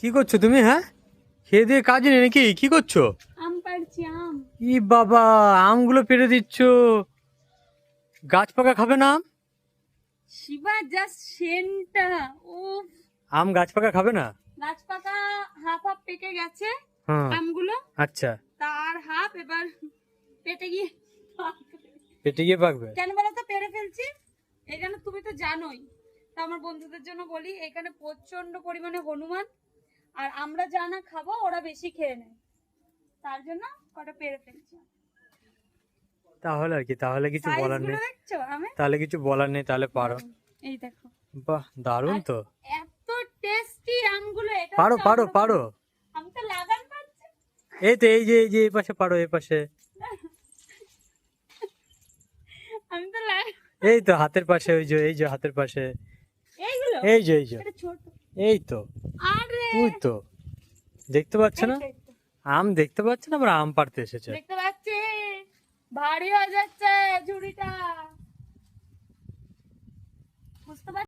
কি করছো তুমি? হ্যাঁ, খেয়ে দিয়ে কাজ নেই নাকি? কি করছো? আম পাড়ছি আম। ই বাবা, আমগুলো পেড়ে দিচ্ছ। গাছ পাকা খাবে না আম? শিবা জাস্ট সেন্টটা। ও, আম গাছ পাকা খাবে না? গাছ পাকা হাফ হাফ পেকে গেছে হ্যাঁ। আমগুলো, আচ্ছা, তার হাফ এবার পেটে গিয়ে পাকবে। পেটে গিয়ে পাকবে। কেন বলো তো পেরে ফেলছি? এখানে তুমি তো জানোই, তা আমার বন্ধুদের জন্য বলি, এখানে প্রচন্ড পরিমাণে হনুমান, আর আমরা যা না খাবো ওরা বেশি খেয়ে নেয়, তার জন্য কটা পেরে ফেলছি। তাহলে আর কি, তাহলে কিছু সাইজ বলার গুলো নেই। দেখছো আমি? তাহলে কিছু বলার নেই, তাহলে পারো। এই দেখো, বাহ, দারুণ তো। এত টেস্টি আমগুলো। এটা পারো হচ্ছে পারো আম্রপালি। পারো। আমি তো লাগান পাচ্ছি। এই তো, এই যে এই পাশে পারো, এই পাশে। আমি তো লাগান। এই তো হাতের পাশে, এই যে হাতের পাশে। এইগুলো এই যে এটা ছোট। এই তো। আরে ওই তো, দেখতে পাচ্ছ এই না? তো, এই তো। আম দেখতে পাচ্ছ না? আবার আম পাড়তে এসেছে। দেখতে পাচ্ছি, ভারী হয়ে যাচ্ছে ঝুড়িটা।